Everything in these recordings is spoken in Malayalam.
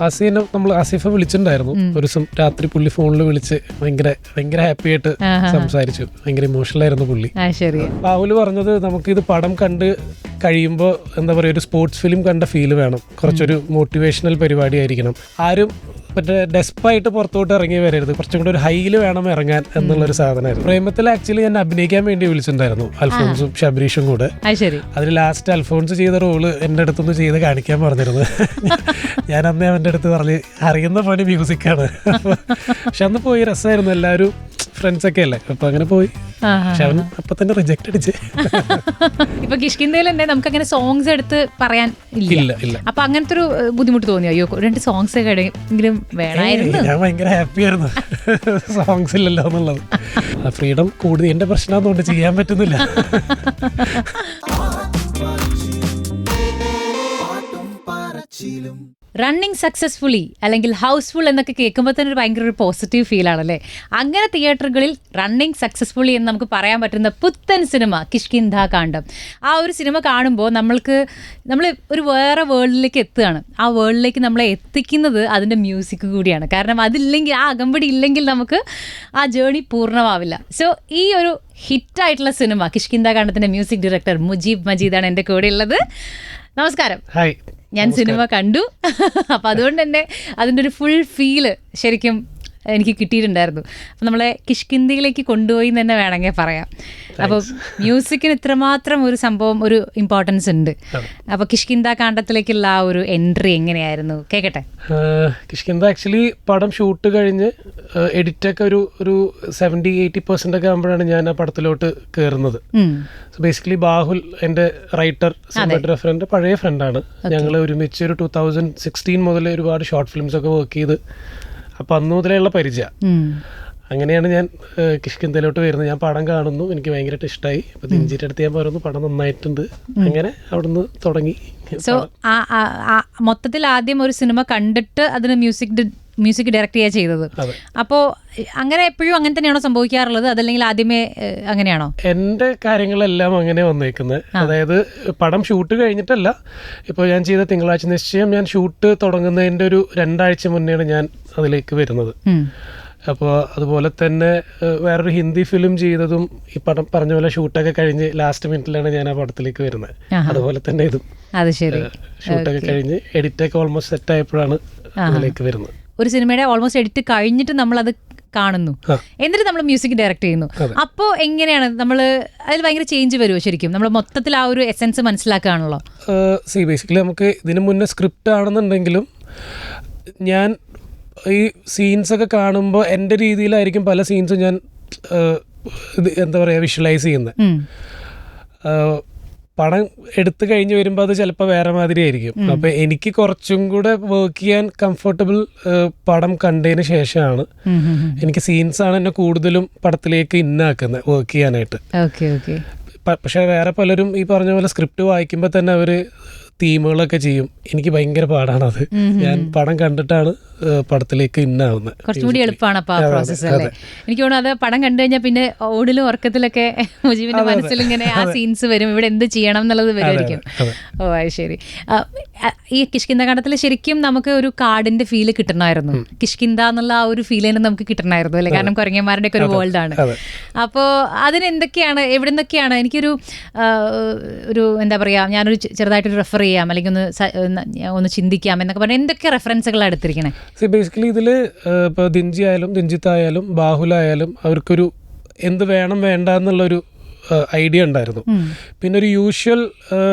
ആസിഫിനെ നമ്മൾ ആസിഫെ വിളിച്ചിട്ടുണ്ടായിരുന്നു ഒരു ദിവസം രാത്രി. പുള്ളി ഫോണിൽ വിളിച്ച് ഭയങ്കര ഹാപ്പി ആയിട്ട് സംസാരിച്ചു. ഭയങ്കര ഇമോഷണൽ ആയിരുന്നു പുള്ളി. ബാഹുല് പറഞ്ഞത് നമുക്കിത് പടം കണ്ട് കഴിയുമ്പോൾ എന്താ പറയുക, ഒരു സ്പോർട്സ് ഫിലിം കണ്ട ഫീല് വേണം, കുറച്ചൊരു മോട്ടിവേഷണൽ പരിപാടി ആയിരിക്കണം, ആരും മറ്റേ ഡെസ്പായിട്ട് പുറത്തോട്ട് ഇറങ്ങി വരരുത്, കുറച്ചും കൂടെ ഒരു ഹൈയിൽ വേണം ഇറങ്ങാൻ എന്നുള്ളൊരു സാധനമായിരുന്നു. പ്രേമത്തിൽ ആക്ച്വലി ഞാൻ അഭിനയിക്കാൻ വേണ്ടി വിളിച്ചിട്ടുണ്ടായിരുന്നു, അൽഫോൺസും ഷബരീഷും കൂടെ. അതിൽ ലാസ്റ്റ് അൽഫോൺസ് ചെയ്ത റോള് എൻ്റെ അടുത്തൊന്ന് ചെയ്ത് കാണിക്കാൻ പറഞ്ഞിരുന്നു. ഞാൻ അന്നേ അവൻ്റെ അടുത്ത് പറഞ്ഞ് അറിയുന്ന പോലെ മ്യൂസിക്കാണ്. പക്ഷെ അന്ന് പോയി രസമായിരുന്നു, എല്ലാവരും ഫ്രണ്ട്സ് ഒക്കെ അല്ലേ, അപ്പൊ അങ്ങനെ പോയി. പക്ഷെ അവൻ അപ്പൊ തന്നെ റിജക്ട് അടിച്ച്. ഇപ്പൊ കിഷ്കിന്ധയിൽ തന്നെ നമുക്ക് അങ്ങനെ സോങ്സ് എടുത്ത് പറയാൻ ഇല്ല. അപ്പൊ അങ്ങനത്തെ ഒരു ബുദ്ധിമുട്ട് തോന്നിയോ? അയ്യോ 2 സോങ്സ് ഒക്കെ എങ്കിലും വേണമായിരുന്നു. ഞാൻ ഭയങ്കര ഹാപ്പി ആയിരുന്നു സോങ്സ് ഇല്ലല്ലോ എന്നുള്ളത്. ഫ്രീഡം കൂടുതൽ എന്റെ പ്രശ്നമാണെന്നുകൊണ്ട് ചെയ്യാൻ പറ്റുന്നില്ല. റണ്ണിങ് സക്സസ്ഫുള്ളി അല്ലെങ്കിൽ ഹൗസ്ഫുൾ എന്നൊക്കെ കേൾക്കുമ്പോൾ തന്നെ ഒരു ഭയങ്കര ഒരു പോസിറ്റീവ് ഫീൽ ആണല്ലേ. അങ്ങനെ തിയേറ്ററുകളിൽ റണ്ണിങ് സക്സസ്ഫുള്ളി എന്ന് നമുക്ക് പറയാൻ പറ്റുന്ന പുത്തൻ സിനിമ കിഷ്കിന്ധ കാണ്ഡം. ആ ഒരു സിനിമ കാണുമ്പോൾ നമ്മൾ ഒരു വേറെ വേൾഡിലേക്ക് എത്തുകയാണ്. ആ വേൾഡിലേക്ക് നമ്മളെ എത്തിക്കുന്നത് അതിൻ്റെ മ്യൂസിക് കൂടിയാണ്. കാരണം അതില്ലെങ്കിൽ, ആ അകമ്പടി ഇല്ലെങ്കിൽ നമുക്ക് ആ ജേണി പൂർണ്ണമാവില്ല. സോ ഈ ഒരു ഹിറ്റായിട്ടുള്ള സിനിമ കിഷ്കിന്ധ കാണ്ഡത്തിൻ്റെ മ്യൂസിക് ഡയറക്ടർ മുജീബ് മജീദാണ് എൻ്റെ കൂടെ ഉള്ളത്. നമസ്കാരം. ഹായ്. ഞാൻ സിനിമ കണ്ടു, അപ്പം അതുകൊണ്ട് തന്നെ അതിൻ്റെ ഒരു ഫുൾ ഫീല് ശരിക്കും എനിക്ക് കിട്ടിയിട്ടുണ്ടായിരുന്നു. അപ്പം നമ്മളെ കിഷ്കിന്ധയിലേക്ക് കൊണ്ടുപോയി എന്ന് തന്നെ വേണമെങ്കിൽ പറയാം. അപ്പോൾ മ്യൂസിക്കിന് ഇത്രമാത്രം ഒരു സംഭവം, ഒരു ഇമ്പോർട്ടൻസ് ഉണ്ട്. അപ്പോൾ കിഷ്കിന്ധ കാണ്ഡത്തിലേക്കുള്ള ആ ഒരു എൻട്രി എങ്ങനെയായിരുന്നു? കേൾക്കട്ടെ. കിഷ്കിന്ധ ആക്ച്വലി പടം ഷൂട്ട് കഴിഞ്ഞ് എഡിറ്റൊക്കെ ഒരു 70-80% ഒക്കെ ആകുമ്പോഴാണ് ഞാൻ ആ പടത്തിലോട്ട് കയറുന്നത്. സോ ബേസിക്കലി ബാഹുൽ എൻ്റെ റൈറ്റർ, സിനിമാറ്റോഗ്രാഫറിൻ്റെ പഴയ ഫ്രണ്ടാണ്. ഞങ്ങൾ ഒരുമിച്ച് ഒരു 2016 മുതൽ ഒരുപാട് ഷോർട്ട് ഫിലിംസ് ഒക്കെ വർക്ക് ചെയ്ത്, അപ്പം അന്ന് മുതലുള്ള പരിചയം. അങ്ങനെയാണ് ഞാൻ കിഷ്കിന്ധയിലോട്ട് വരുന്നത്. ഞാൻ പടം കാണുന്നു, എനിക്ക് ഭയങ്കരമായിട്ട് ഇഷ്ടമായി. അപ്പോൾ ദിൻജിയുടെ അടുത്ത് ഞാൻ പറയുന്നു പടം നന്നായിട്ടുണ്ട്. അങ്ങനെ അവിടുന്ന് തുടങ്ങി. സോ മൊത്തത്തിൽ ആദ്യം ഒരു സിനിമ കണ്ടിട്ട് അതിന് മ്യൂസിക് ഡയറക്റ്റ് ചെയ്യുക ചെയ്തത്. അപ്പോൾ അങ്ങനെ എപ്പോഴും അങ്ങനെ തന്നെയാണോ സംഭവിക്കാറുള്ളത്, അതല്ലെങ്കിൽ ആദ്യമേ അങ്ങനെയാണോ? എൻ്റെ കാര്യങ്ങളെല്ലാം അങ്ങനെ വന്നേക്കുന്നത്. അതായത് പടം ഷൂട്ട് കഴിഞ്ഞിട്ടല്ല, ഇപ്പോൾ ഞാൻ ചെയ്ത തിങ്കളാഴ്ച നിശ്ചയം ഞാൻ ഷൂട്ട് തുടങ്ങുന്നതിൻ്റെ ഒരു 2 ആഴ്ച മുന്നെയാണ് ഞാൻ അതിലേക്ക് വരുന്നത്. അപ്പോൾ അതുപോലെ തന്നെ വേറൊരു ഹിന്ദി ഫിലിം ചെയ്തതും ഈ പടം പറഞ്ഞ പോലെ ഷൂട്ടൊക്കെ കഴിഞ്ഞ് ലാസ്റ്റ് മിനിറ്റിലാണ് ഞാൻ ആ പടത്തിലേക്ക് വരുന്നത്. അതുപോലെ തന്നെ ഇതും ഷൂട്ടൊക്കെ കഴിഞ്ഞ് എഡിറ്റൊക്കെ ഓൾമോസ്റ്റ് സെറ്റ് ആയപ്പോഴാണ് അതിലേക്ക് വരുന്നത്. ഒരു സിനിമയുടെ ഓൾമോസ്റ്റ് എഡിറ്റ് കഴിഞ്ഞിട്ട് നമ്മളത് കാണുന്നു, എന്നിട്ട് നമ്മൾ മ്യൂസിക് ഡയറക്റ്റ് ചെയ്യുന്നു. അപ്പോൾ എങ്ങനെയാണ് നമ്മൾ അതിൽ ഭയങ്കര ചേഞ്ച് വരുമോ? ശരിക്കും നമ്മൾ മൊത്തത്തിൽ ആ ഒരു എസെൻസ് മനസ്സിലാക്കുകയാണല്ലോ. ബേസിക്കലി നമുക്ക് ഇതിനു മുന്നേ സ്ക്രിപ്റ്റ് ആണെന്നുണ്ടെങ്കിലും ഞാൻ ഈ സീൻസൊക്കെ കാണുമ്പോൾ എൻ്റെ രീതിയിലായിരിക്കും പല സീൻസും ഞാൻ എന്താ പറയുക വിഷ്വലൈസ് ചെയ്യുന്നത്. പടം എടുത്തു കഴിഞ്ഞ് വരുമ്പോൾ അത് ചിലപ്പോൾ വേറെ മാതിരി ആയിരിക്കും. അപ്പോൾ എനിക്ക് കുറച്ചും കൂടെ വർക്ക് ചെയ്യാൻ കംഫർട്ടബിൾ പടം കണ്ടതിന് ശേഷമാണ്. എനിക്ക് സീൻസാണ് എന്നെ കൂടുതലും പടത്തിലേക്ക് ഇന്നാക്കുന്നത് വർക്ക് ചെയ്യാനായിട്ട്. പക്ഷേ വേറെ പലരും ഈ പറഞ്ഞ പോലെ സ്ക്രിപ്റ്റ് വായിക്കുമ്പോൾ തന്നെ അവർ തീമുകളൊക്കെ ചെയ്യും. എനിക്ക് ഭയങ്കര പാടാണത്. ഞാൻ പടം കണ്ടിട്ടാണ് പടത്തിലേക്ക് ഇന്നാവുന്നത്. കുറച്ചുകൂടി എളുപ്പമാണ് അപ്പോൾ ആ പ്രോസസ്സ് അല്ലേ? എനിക്ക് തോന്നുന്നു അത് പടം കണ്ടു കഴിഞ്ഞാൽ പിന്നെ ഓടിലും ഉറക്കത്തിലൊക്കെ മുജീബിന്റെ മനസ്സിൽ ഇങ്ങനെ ആ സീൻസ് വരും, ഇവിടെ എന്ത് ചെയ്യണം എന്നുള്ളത് വരുമായിരിക്കും. ഓ അത് ശരി. ഈ കിഷ്കിന്ധ കാണ്ഡത്തിൽ ശരിക്കും നമുക്ക് ഒരു കാടിന്റെ ഫീല് കിട്ടണമായിരുന്നു. കിഷ്കിന്ധ എന്നുള്ള ആ ഒരു ഫീൽ തന്നെ നമുക്ക് കിട്ടണമായിരുന്നു അല്ലേ? കാരണം കുരങ്ങന്മാരുടെ ഒക്കെ ഒരു വേൾഡ് ആണ്. അപ്പോൾ അതിന് എന്തൊക്കെയാണ്, എവിടെ നിന്നൊക്കെയാണ്? എനിക്കൊരു എന്താ പറയുക, ഞാനൊരു ചെറുതായിട്ടൊരു റെഫർ ചെയ്യാം അല്ലെങ്കിൽ ഒന്ന് ചിന്തിക്കാം എന്നൊക്കെ പറഞ്ഞാൽ എന്തൊക്കെ റെഫറൻസുകളാണ് എടുത്തിരിക്കണേ? ബേസിക്കലി ഇതിൽ ഇപ്പോൾ ദിൻജി ആയാലും ദിൻജിത്തായാലും ബാഹുലായാലും അവർക്കൊരു എന്ത് വേണം വേണ്ട എന്നുള്ളൊരു ഐഡിയ ഉണ്ടായിരുന്നു. പിന്നെ ഒരു യൂഷ്വൽ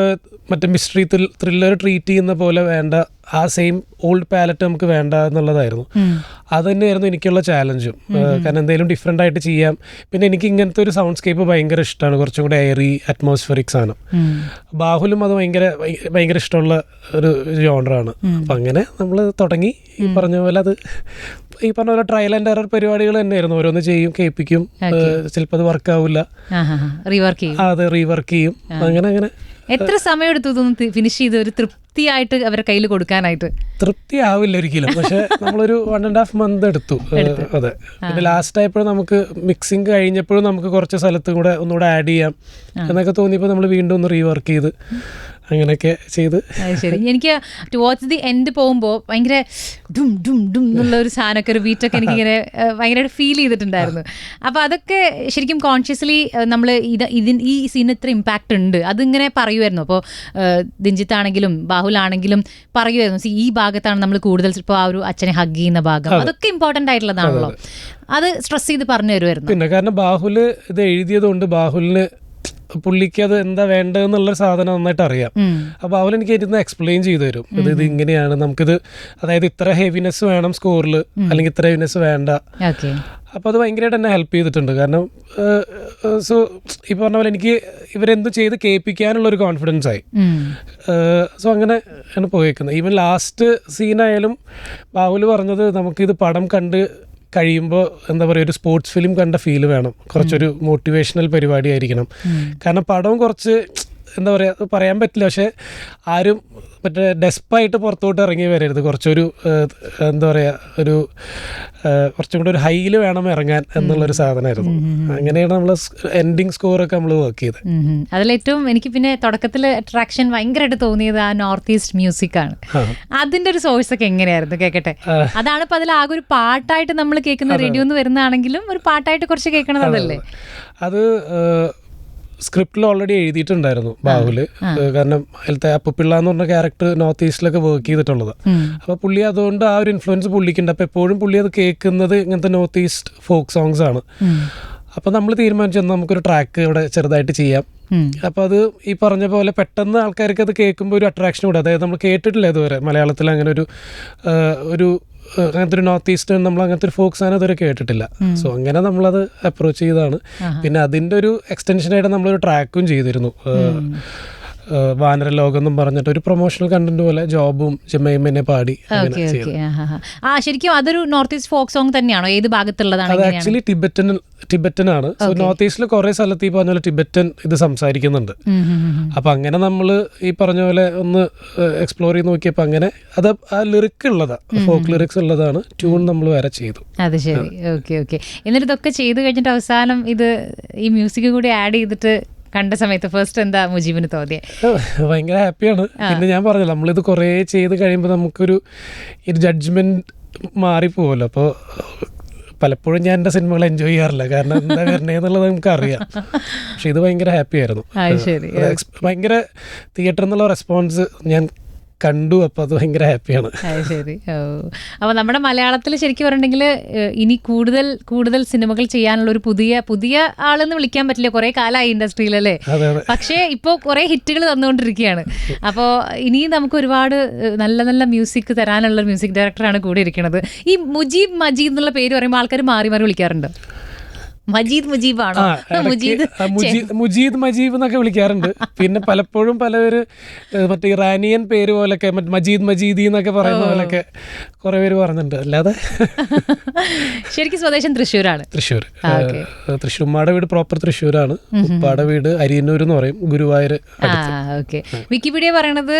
മറ്റേ മിസ്റ്ററി ത്രില്ലർ ട്രീറ്റ് ചെയ്യുന്ന പോലെ വേണ്ട, ആ സെയിം ഓൾഡ് പാലറ്റ് നമുക്ക് വേണ്ട എന്നുള്ളതായിരുന്നു. അത് തന്നെയായിരുന്നു എനിക്കുള്ള ചാലഞ്ചും. കാരണം എന്തെങ്കിലും ഡിഫറെൻ്റ് ആയിട്ട് ചെയ്യാം. പിന്നെ എനിക്ക് ഇങ്ങനത്തെ ഒരു സൗണ്ട് സ്കേപ്പ് ഭയങ്കര ഇഷ്ടമാണ്, കുറച്ചും കൂടെ എയറി അറ്റ്മോസ്ഫിയറിക് സാധനം. ബാഹുലും അത് ഭയങ്കര ഇഷ്ടമുള്ള ഒരു ജോണറാണ്. അപ്പം അങ്ങനെ നമ്മൾ തുടങ്ങി. ഈ പറഞ്ഞ പോലെ ഈ പറഞ്ഞ പോലെ ട്രയൽ ആൻഡ് എറർ പരിപാടികൾ തന്നെയായിരുന്നു. ഓരോന്ന് ചെയ്യും, കേൾപ്പിക്കും, ചിലപ്പോൾ അത് വർക്കാവില്ല, അത് റീവർക്ക് ചെയ്യും. അങ്ങനെ എത്ര സമയം എടുത്തു ഇതൊന്ന് ഫിനിഷ് ചെയ്ത് ഒരു തൃപ്തിയായിട്ട് അവരുടെ കയ്യിൽ കൊടുക്കാനായിട്ട്? തൃപ്തി ആവില്ല ഒരിക്കലും, പക്ഷെ നമ്മളൊരു 1.5 month എടുത്തു. അതെ. പിന്നെ ലാസ്റ്റ് ആയപ്പോഴും നമുക്ക് മിക്സിങ് കഴിഞ്ഞപ്പോഴും നമുക്ക് കുറച്ച് സ്ഥലത്തും കൂടെ ഒന്നുകൂടെ ആഡ് ചെയ്യാം എന്നൊക്കെ തോന്നിയപ്പോൾ നമ്മൾ വീണ്ടും ഒന്ന് റീവർക്ക് ചെയ്ത് അങ്ങനെയൊക്കെ ചെയ്ത്. ശരി. എനിക്ക് ടുവേർഡ്സ് ദി എൻഡ് പോകുമ്പോൾ ഭയങ്കര ഡും ഡും ഡും എന്നുള്ള ഒരു സാധനമൊക്കെ ഒരു ബീറ്റൊക്കെ എനിക്കിങ്ങനെ ഭയങ്കരമായിട്ട് ഫീൽ ചെയ്തിട്ടുണ്ടായിരുന്നു. അപ്പോൾ അതൊക്കെ ശരിക്കും കോൺഷ്യസ്ലി നമ്മൾ ഈ സീന് ഇത്ര ഇമ്പാക്റ്റ് ഉണ്ട് അതിങ്ങനെ പറയുമായിരുന്നു. അപ്പോൾ ദിൻജിത്താണെങ്കിലും ബാഹുലാണെങ്കിലും പറയുമായിരുന്നു, ഈ ഭാഗത്താണ് നമ്മൾ കൂടുതൽ ഇപ്പോൾ ആ ഒരു അച്ഛനെ ഹഗ് ചെയ്യുന്ന ഭാഗം, അതൊക്കെ ഇമ്പോർട്ടൻ്റ് ആയിട്ടുള്ളതാണല്ലോ. അത് സ്ട്രെസ് ചെയ്ത് പറഞ്ഞു തരുമായിരുന്നു. പിന്നെ കാരണം ബാഹുല് ഇത് എഴുതിയതുകൊണ്ട് ബാഹുലിന് പുള്ളിക്ക് അത് എന്താ വേണ്ടതെന്നുള്ള സാധനം നന്നായിട്ട് അറിയാം. അപ്പോൾ അവൻ എനിക്ക് ഇരുന്ന് എക്സ്പ്ലെയിൻ ചെയ്തു തരും, ഇത് ഇങ്ങനെയാണ് നമുക്കിത്, അതായത് ഇത്ര ഹെവിനെസ് വേണം സ്കോറിൽ, അല്ലെങ്കിൽ ഇത്ര ഹെവിനെസ് വേണ്ട. അപ്പോൾ അത് ഭയങ്കരമായിട്ട് എന്നെ ഹെൽപ്പ് ചെയ്തിട്ടുണ്ട്. കാരണം സോ ഈ പറഞ്ഞ പോലെ എനിക്ക് ഇവരെന്ത് ചെയ്ത് കേൾപ്പിക്കാനുള്ളൊരു കോൺഫിഡൻസ് ആയി. സോ അങ്ങനെ ആണ് പോയേക്കുന്നത്. ഈവൻ ലാസ്റ്റ് സീനായാലും ബാഹുല് പറഞ്ഞത് നമുക്കിത് പടം കണ്ട് കഴിയുമ്പോൾ എന്താ പറയുക, ഒരു സ്പോർട്സ് ഫിലിം കണ്ട ഫീൽ വേണം, കുറച്ചൊരു മോട്ടിവേഷണൽ പരിപാടി ആയിരിക്കണം. കാരണം പടവും കുറച്ച് എന്താ പറയുക പറയാൻ പറ്റില്ല, പക്ഷെ ആരും മറ്റേ ഡെസ്പായിട്ട് പുറത്തോട്ട് ഇറങ്ങി വരരുത്, കുറച്ചൊരു എന്താ പറയുക ഒരു കുറച്ചും കൂടെ ഒരു ഹൈയിൽ വേണം ഇറങ്ങാൻ എന്നുള്ളൊരു സാധനമായിരുന്നു. അങ്ങനെയാണ് നമ്മൾ എൻഡിങ് സ്കോറൊക്കെ നമ്മൾ വർക്ക് ചെയ്തത്. അതിലേറ്റവും എനിക്ക് പിന്നെ തുടക്കത്തിൽ അട്രാക്ഷൻ ഭയങ്കരമായിട്ട് തോന്നിയത് ആ നോർത്ത് ഈസ്റ്റ് മ്യൂസിക് ആണ്. അതിന്റെ ഒരു സോഴ്സ് ഒക്കെ എങ്ങനെയായിരുന്നു കേൾക്കട്ടെ? അതാണ് ഇപ്പൊ അതിൽ ആകെ ഒരു പാട്ടായിട്ട് നമ്മൾ കേൾക്കുന്ന റേഡിയോ എന്ന് വരുന്നതാണെങ്കിലും ഒരു പാട്ടായിട്ട് കുറച്ച് കേൾക്കണത് അതല്ലേ? അത് സ്ക്രിപ്റ്റിൽ ഓൾറെഡി എഴുതിയിട്ടുണ്ടായിരുന്നു ബാഹുല്. കാരണം അതിലത്തെ അപ്പുപിള്ള എന്ന് പറഞ്ഞ ക്യാരക്ടർ നോർത്ത് ഈസ്റ്റിലൊക്കെ വർക്ക് ചെയ്തിട്ടുള്ളത്. അപ്പോൾ പുള്ളി അതുകൊണ്ട് ആ ഒരു ഇൻഫ്ലുവൻസ് പുള്ളിക്കുണ്ട്. അപ്പോൾ എപ്പോഴും പുള്ളി അത് കേൾക്കുന്നത് ഇങ്ങനത്തെ നോർത്ത് ഈസ്റ്റ് ഫോക്ക് സോങ്സ് ആണ്. അപ്പോൾ നമ്മൾ തീരുമാനിച്ചു നമുക്കൊരു ട്രാക്ക് ഇവിടെ ചെറുതായിട്ട് ചെയ്യാം. അപ്പോൾ അത് ഈ പറഞ്ഞ പോലെ പെട്ടെന്ന് ആൾക്കാർക്ക് അത് കേൾക്കുമ്പോൾ ഒരു അട്രാക്ഷൻ കൂടെ, അതായത് നമ്മൾ കേട്ടിട്ടില്ല ഇതുവരെ മലയാളത്തിൽ അങ്ങനെ ഒരു അങ്ങനത്തെ ഒരു നോർത്ത് ഈസ്റ്റ് നമ്മൾ അങ്ങനത്തെ ഒരു ഫോക്ക് സാധനം ഇതുവരെ കേട്ടിട്ടില്ല. സോ അങ്ങനെ നമ്മളത് അപ്രോച്ച് ചെയ്തതാണ്. പിന്നെ അതിൻ്റെ ഒരു എക്സ്റ്റൻഷനായിട്ട് നമ്മളൊരു ട്രാക്കും ചെയ്തിരുന്നു, വാനരലോകം എന്നും പറഞ്ഞിട്ട് ഒരു പ്രൊമോഷണൽ കണ്ടന്റ് പോലെ ജോബും ജമൈമനെ പാടി. ശരിക്കും അതൊരു നോർത്ത് ഈസ്റ്റ് ഫോക്ക് സോങ് തന്നെയാണോ? ഏത് ഭാഗത്തുള്ളതാണ്? അത് ആക്ച്വലി ടിബറ്റൻ ആണ്. സോ നോർത്ത് ഈസ്റ്റിൽ കുറെ സ്ഥലത്ത് ഈ പറഞ്ഞ പോലെ ടിബറ്റൻ ഇത് സംസാരിക്കുന്നുണ്ട്. അപ്പൊ അങ്ങനെ നമ്മൾ ഈ പറഞ്ഞ പോലെ ഒന്ന് എക്സ്പ്ലോർ ചെയ്ത് നോക്കിയപ്പോൾ അങ്ങനെ അത് ആ ലിറിക് ഉള്ളതാ, ഫോക്ക് ലിറിക്സ് ഉള്ളതാണ്. ട്യൂൺ നമ്മൾ വേറെ ചെയ്തു. അത് ശരി. Okay okay. എന്നിട്ട് ഇതൊക്കെ ചെയ്ത് കഴിഞ്ഞിട്ട് അവസാനം ഇത് ഈ മ്യൂസിക് കൂടി ആഡ് ചെയ്തിട്ട് കണ്ട സമയത്ത് ഫസ്റ്റ് എന്താ മുജീബിന് തോന്നിയത്? ഭയങ്കര ഹാപ്പിയാണ്. പിന്നെ ഞാൻ പറഞ്ഞല്ലോ നമ്മളിത് കുറേ ചെയ്ത് കഴിയുമ്പോൾ നമുക്കൊരു ജഡ്ജ്മെന്റ് മാറിപ്പോവല്ലോ. അപ്പോൾ പലപ്പോഴും ഞാൻ എൻ്റെ സിനിമകൾ എൻജോയ് ചെയ്യാറില്ല, കാരണം എന്താ വരണേന്നുള്ളത് നമുക്ക് അറിയാം. പക്ഷെ ഇത് ഭയങ്കര ഹാപ്പി ആയിരുന്നു. ഭയങ്കര തിയേറ്ററിൽ നിന്നുള്ള റെസ്പോൺസ് ഞാൻ കണ്ടു. അപ്പോൾ അത് ഭയങ്കര ഹാപ്പിയാണ്. ശരി. അപ്പോൾ നമ്മുടെ മലയാളത്തിൽ ശരിക്കും പറഞ്ഞിട്ടുണ്ടെങ്കിൽ ഇനി കൂടുതൽ സിനിമകൾ ചെയ്യാനുള്ള ഒരു പുതിയ ആളെന്ന് വിളിക്കാൻ പറ്റില്ല, കുറേ കാലമായി ഇൻഡസ്ട്രിയിലല്ലേ. പക്ഷേ ഇപ്പോൾ കുറേ ഹിറ്റുകൾ തന്നുകൊണ്ടിരിക്കുകയാണ്. അപ്പോൾ ഇനിയും നമുക്ക് ഒരുപാട് നല്ല നല്ല മ്യൂസിക് തരാനുള്ള മ്യൂസിക് ഡയറക്ടറാണ് കൂടെ ഇരിക്കുന്നത്. ഈ മുജീബ് മജീദ് എന്നുള്ള പേര് പറയുമ്പോൾ ആൾക്കാർ മാറി വിളിക്കാറുണ്ട്. മുജീബാണോ? മുജീദ് മജീബ് എന്നൊക്കെ വിളിക്കാറുണ്ട്. പിന്നെ പലപ്പോഴും പലവര് മറ്റേ ഇറാനിയൻ പേര് പോലൊക്കെ മജീദി എന്നൊക്കെ പറയുന്ന പോലൊക്കെ കുറെ പേര് പറഞ്ഞിട്ടുണ്ട്. അല്ലാതെ ശരിക്കും സ്വദേശം തൃശ്ശൂരാണ്. തൃശ്ശൂർ ഉമ്മയുടെ വീട് പ്രോപ്പർ തൃശ്ശൂരാണ്. ഉപ്പാടെ വീട് അരിയന്നൂർ എന്ന് പറയും, ഗുരുവായൂർ. വിക്കിപീഡിയ പറയണത്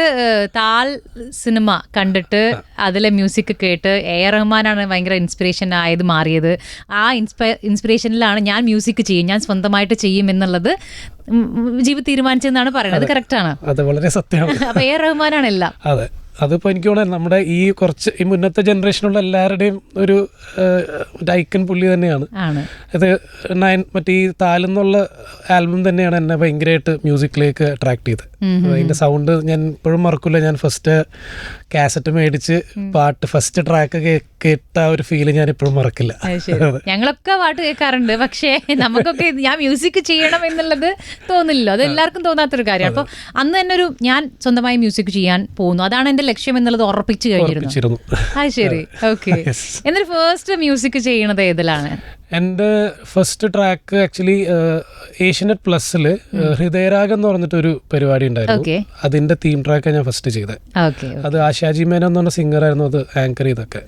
താൽ സിനിമ കണ്ടിട്ട് അതിലെ മ്യൂസിക് കേട്ട് A.R. റഹ്മാനാണ് ഭയങ്കര ഇൻസ്പിറേഷൻ ആയത് മാറിയത്. ആ ഇൻസ്പിറേഷനിലാണ് ഞാൻ മ്യൂസിക് ചെയ്യും, ഞാൻ സ്വന്തമായിട്ട് ചെയ്യും എന്നുള്ളത് മുജീബ് തീരുമാനിച്ചെന്നാണ് പറയുന്നത്. കറക്റ്റ് ആണ്? അത് വളരെ സത്യമാണ്. അപ്പൊ A.R. റഹ്മാനാണ് എല്ലാം. അതെ, അതിപ്പോൾ എനിക്ക് തോന്നുന്നത് നമ്മുടെ ഈ മുന്നത്തെ ജനറേഷനുള്ള എല്ലാവരുടെയും ഒരു ഐക്കൺ പുള്ളി തന്നെയാണ്. ഇത് മറ്റേ ഈ താലെന്നുള്ള ആൽബം തന്നെയാണ് എന്നെ ഭയങ്കരമായിട്ട് മ്യൂസിക്കിലേക്ക് അട്രാക്ട് ചെയ്തത്. അതിൻ്റെ സൗണ്ട് ഞാൻ ഇപ്പോഴും മറക്കില്ല. ഞാൻ ഫസ്റ്റ് കാസറ്റ് മേടിച്ച് പാട്ട് ഫസ്റ്റ് ട്രാക്ക് കേട്ട ഒരു ഫീല് ഞാൻ ഇപ്പോഴും മറക്കില്ല. ഞങ്ങളൊക്കെ പാട്ട് കേൾക്കാറുണ്ട്, പക്ഷേ നമുക്കൊക്കെ ഞാൻ മ്യൂസിക് ചെയ്യണം എന്നുള്ളത് തോന്നില്ലല്ലോ. അത് എല്ലാവർക്കും തോന്നാത്തൊരു കാര്യമാണ്. അപ്പോൾ അന്ന് തന്നെ ഞാൻ സ്വന്തമായി മ്യൂസിക് ചെയ്യാൻ പോകുന്നു, അതാണ് എൻ്റെ ലക്ഷ്യം എന്നുള്ളത് ഉറപ്പിച്ചു കഴിഞ്ഞിരുന്നു. അത് ശരി. ഓക്കെ. എന്നിട്ട് ഫസ്റ്റ് മ്യൂസിക് ചെയ്യണത് ഏതിലാണ്? എൻ്റെ ഫസ്റ്റ് ട്രാക്ക് ആക്ച്വലി ഏഷ്യനെറ്റ് പ്ലസ്സിൽ ഹൃദയരാഗം എന്ന് പറഞ്ഞിട്ടൊരു പരിപാടി ഉണ്ടായിരുന്നു. അതിന്റെ തീം ട്രാക്കാണ് ഞാൻ ഫസ്റ്റ് ചെയ്തത്. അത് ആശാജി മേനോൻ എന്ന് പറഞ്ഞ സിംഗർ ആയിരുന്നു അത് ആങ്കർ ചെയ്തൊക്കെ.